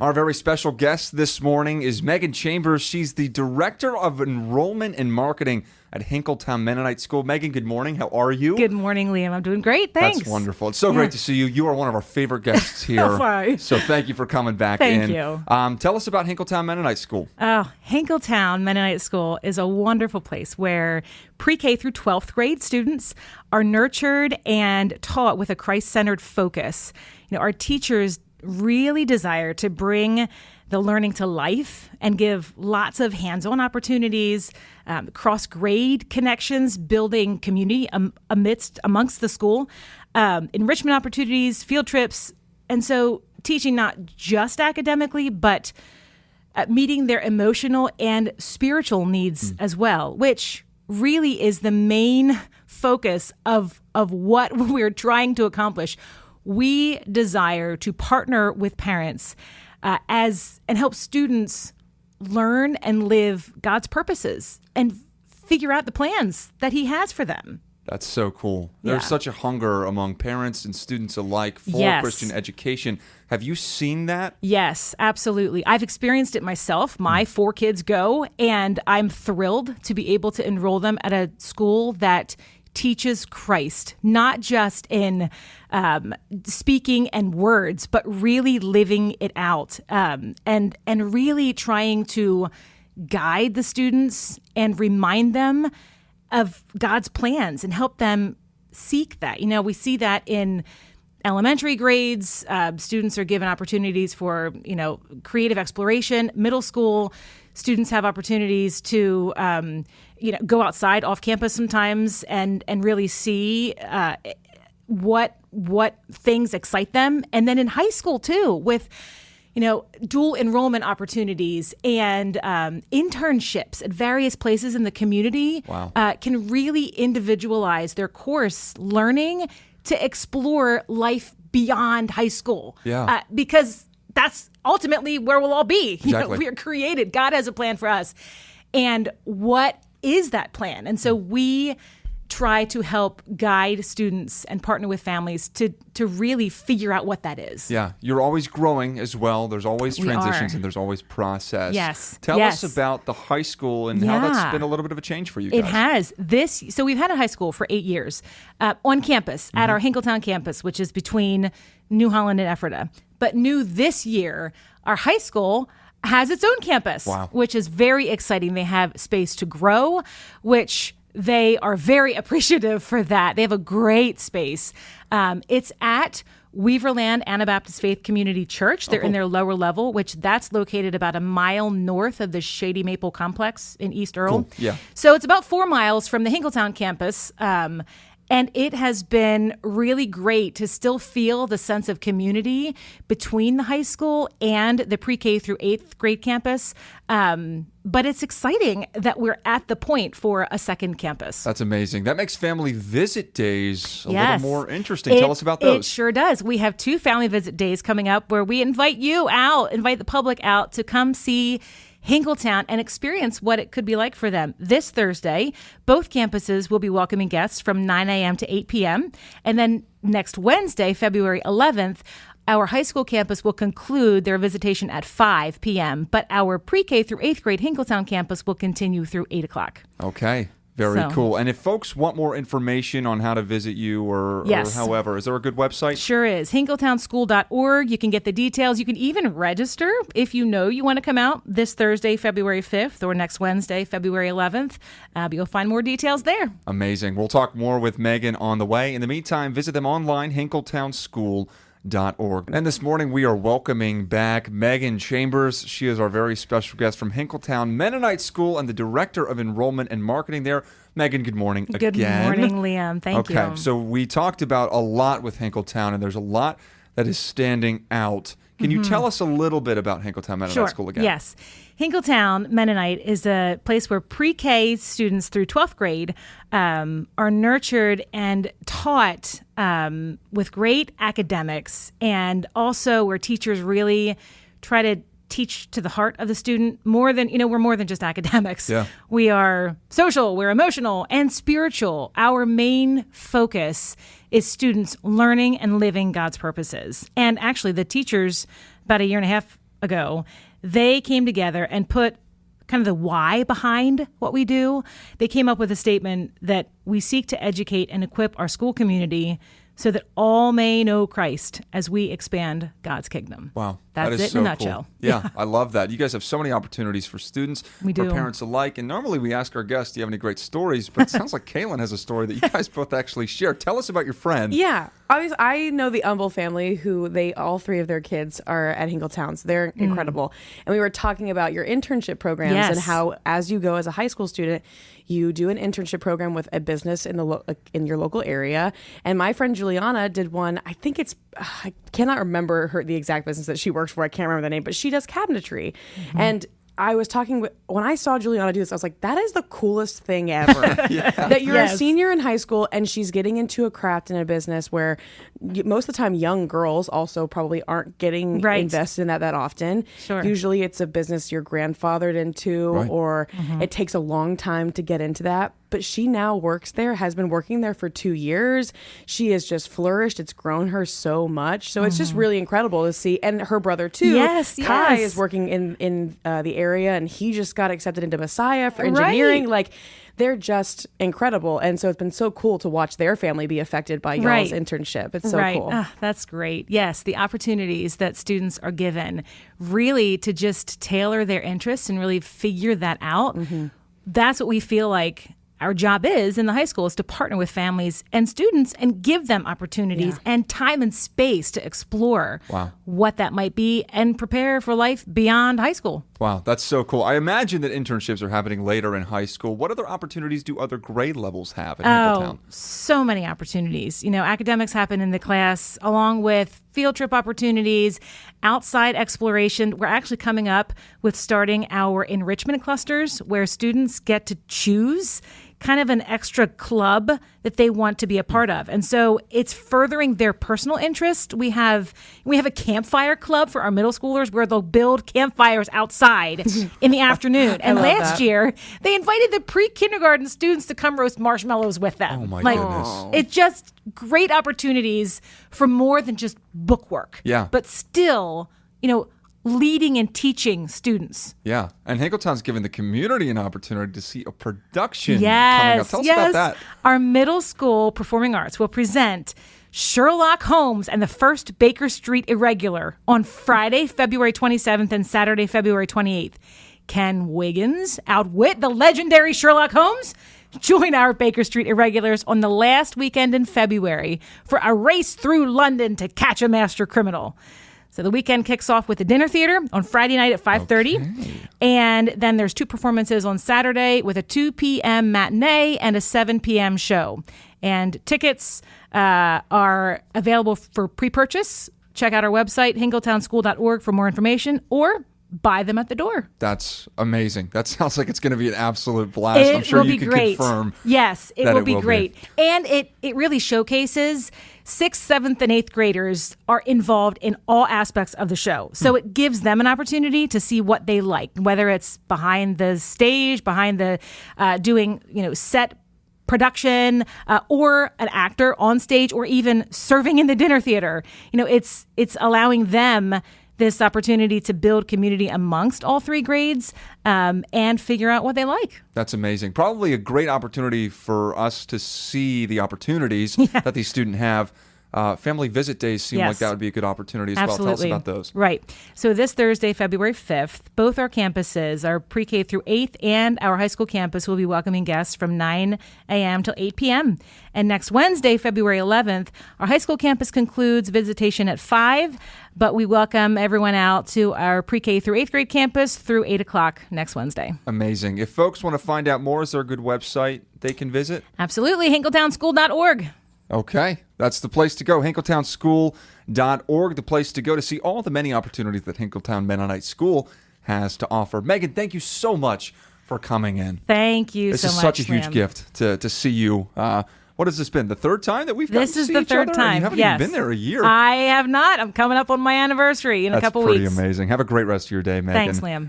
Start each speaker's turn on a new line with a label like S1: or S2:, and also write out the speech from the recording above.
S1: Our very special guest this morning is Megan Chambers. She's the Director of Enrollment and Marketing at Hinkletown Mennonite School. Megan, good morning. How are you?
S2: Good morning, Liam. I'm doing great. Thanks.
S1: That's wonderful. It's so great to see you. You are one of our favorite guests here.
S2: Why?
S1: So thank you for coming back
S2: Thank
S1: in.
S2: you.
S1: Tell us about Hinkletown Mennonite School.
S2: Oh, Hinkletown Mennonite School is a wonderful place where pre-K through 12th grade students are nurtured and taught with a Christ-centered focus. Our teachers really desire to bring the learning to life and give lots of hands-on opportunities, cross-grade connections, building community amongst the school, enrichment opportunities, field trips, and so teaching not just academically, but meeting their emotional and spiritual needs as well, which really is the main focus of what we're trying to accomplish. We desire to partner with parents and help students learn and live God's purposes and figure out the plans that He has for them.
S1: That's so cool. There's such a hunger among parents and students alike for Christian education. Have you seen that?
S2: Yes, absolutely. I've experienced it myself. My 4 kids go, and I'm thrilled to be able to enroll them at a school that teaches Christ, not just in speaking and words, but really living it out, and really trying to guide the students and remind them of God's plans and help them seek that. We see that in elementary grades. Students are given opportunities for, creative exploration. Middle school students have opportunities to, go outside off campus sometimes and really see what things excite them. And then in high school too, with dual enrollment opportunities and internships at various places in the community.
S1: Wow.
S2: Can really individualize their course learning to explore life beyond high school.
S1: Yeah.
S2: Because that's ultimately where we'll all be.
S1: Exactly.
S2: We are created. God has a plan for us. And what is that plan? And so we try to help guide students and partner with families to really figure out what that is.
S1: Yeah, you're always growing as well. There's always transitions and there's always process.
S2: Yes.
S1: Tell us about the high school and how that's been a little bit of a change for you guys.
S2: It has. So we've had a high school for 8 years on campus at our Hinkletown campus, which is between New Holland and Ephrata. But new this year, our high school has its own campus, which is very exciting. They have space to grow, which they are very appreciative for that. They have a great space. It's at Weaverland Anabaptist Faith Community Church. They're in their lower level, which that's located about a mile north of the Shady Maple Complex in East Earl.
S1: Cool. Yeah.
S2: So it's about 4 miles from the Hinkletown campus. And it has been really great to still feel the sense of community between the high school and the pre-K through 8th grade campus. But it's exciting that we're at the point for a second campus.
S1: That's amazing. That makes family visit days a little more interesting. Tell us about those.
S2: It sure does. We have 2 family visit days coming up where we invite the public out to come see Hinkletown and experience what it could be like for them. This Thursday, both campuses will be welcoming guests from 9 a.m. to 8 p.m. And then next Wednesday, February 11th, our high school campus will conclude their visitation at 5 p.m., but our pre-K through 8th grade Hinkletown campus will continue through 8 o'clock.
S1: Okay. Very cool. And if folks want more information on how to visit you or however, is there a good website?
S2: Sure is. Hinkletownschool.org. You can get the details. You can even register if you want to come out this Thursday, February 5th, or next Wednesday, February 11th. You'll find more details there.
S1: Amazing. We'll talk more with Megan on the way. In the meantime, visit them online, hinkletown.school.org. And this morning we are welcoming back Megan Chambers. She is our very special guest from Hinkletown Mennonite School and the Director of Enrollment and Marketing there. Megan, good morning again.
S2: Good morning, Liam. Thank you.
S1: Okay, so we talked about a lot with Hinkletown, and there's a lot that is standing out. Can you tell us a little bit about Hinkletown Mennonite School again?
S2: Yes. Hinkletown Mennonite is a place where pre-K students through 12th grade are nurtured and taught with great academics, and also where teachers really try to teach to the heart of the student more than, we're more than just academics.
S1: Yeah.
S2: We are social, we're emotional, and spiritual. Our main focus is students learning and living God's purposes. And actually, the teachers, about a year and a half ago, they came together and put kind of the why behind what we do. They came up with a statement that we seek to educate and equip our school community so that all may know Christ as we expand God's kingdom.
S1: Wow.
S2: That's
S1: that is
S2: it
S1: so
S2: in a nutshell.
S1: Cool. Yeah, I love that. You guys have so many opportunities for students,
S2: We do.
S1: for parents alike. And normally we ask our guests, do you have any great stories? But it sounds like Kaylin has a story that you guys both actually share. Tell us about your friend.
S3: Yeah. Obviously, I know the Umble family, who all three of their kids are at Hinkletown. So they're incredible. And we were talking about your internship programs
S2: Yes.
S3: and how, as you go as a high school student, you do an internship program with a business in in your local area. And my friend Juliana did one. I think I cannot remember the exact business that she works for. I can't remember the name, but she does cabinetry. And I was talking when I saw Juliana do this, I was like, that is the coolest thing ever. That you're a senior in high school and she's getting into a craft and a business where most of the time young girls also probably aren't getting invested in that often.
S2: Sure.
S3: Usually it's a business you're grandfathered into or it takes a long time to get into that. But she now works there, has been working there for 2 years. She has just flourished. It's grown her so much. So it's just really incredible to see. And her brother, too, Kai, is working in the area, and he just got accepted into Messiah for engineering. Like, they're just incredible. And so it's been so cool to watch their family be affected by y'all's internship. It's so cool.
S2: That's great. Yes, the opportunities that students are given really to just tailor their interests and really figure that out. That's what we feel like our job is in the high school, is to partner with families and students and give them opportunities and time and space to explore what that might be and prepare for life beyond high school.
S1: Wow, that's so cool. I imagine that internships are happening later in high school. What other opportunities do other grade levels have in Hinkletown?
S2: So many opportunities. You know, academics happen in the class along with field trip opportunities, outside exploration. We're actually coming up with starting our enrichment clusters where students get to choose kind of an extra club that they want to be a part of. And so it's furthering their personal interest. We have a campfire club for our middle schoolers where they'll build campfires outside in the afternoon. And last year, they invited the pre-kindergarten students to come roast marshmallows with them.
S1: Oh my goodness.
S2: It's just great opportunities for more than just bookwork.
S1: Yeah.
S2: But still, leading and teaching students.
S1: Yeah. And Hinkletown's giving the community an opportunity to see a production coming up. Tell us about that.
S2: Our middle school performing arts will present Sherlock Holmes and the First Baker Street Irregular on Friday, February 27th and Saturday, February 28th. Can Wiggins outwit the legendary Sherlock Holmes? Join our Baker Street Irregulars on the last weekend in February for a race through London to catch a master criminal. So the weekend kicks off with the dinner theater on Friday night at 5:30. And then there's 2 performances on Saturday with a 2 p.m. matinee and a 7 p.m. show. And tickets are available for pre-purchase. Check out our website, hinkletownschool.org, for more information, or buy them at the door.
S1: That's amazing. That sounds like it's going to be an absolute blast. I'm sure you can confirm.
S2: Yes, it will be great. And it really showcases 6th, 7th, and 8th graders are involved in all aspects of the show. So it gives them an opportunity to see what they like, whether it's behind the stage, behind the doing, set production, or an actor on stage, or even serving in the dinner theater. It's allowing them this opportunity to build community amongst all 3 grades and figure out what they like.
S1: That's amazing. Probably a great opportunity for us to see the opportunities that these students have. Family visit days seem like that would be a good opportunity as well. Tell us about those.
S2: Right. So this Thursday, February 5th, both our campuses, our pre-K through 8th and our high school campus, will be welcoming guests from 9 a.m. till 8 p.m. And next Wednesday, February 11th, our high school campus concludes visitation at 5, but we welcome everyone out to our pre-K through 8th grade campus through 8 o'clock next Wednesday.
S1: Amazing. If folks want to find out more, is there a good website they can visit?
S2: Absolutely. Hinkletownschool.org.
S1: Okay, that's the place to go. HinkletownSchool.org, the place to go to see all the many opportunities that Hinkletown Mennonite School has to offer. Megan, thank you so much for coming in.
S2: Thank you so much.
S1: This is such a huge gift to see you. What has this been? The third time that we've gotten to see each other?
S2: This is the third time.
S1: You haven't even been there a year.
S2: I have not. I'm coming up on my anniversary in a couple weeks.
S1: That's pretty amazing. Have a great rest of your day, Megan.
S2: Thanks, Liam.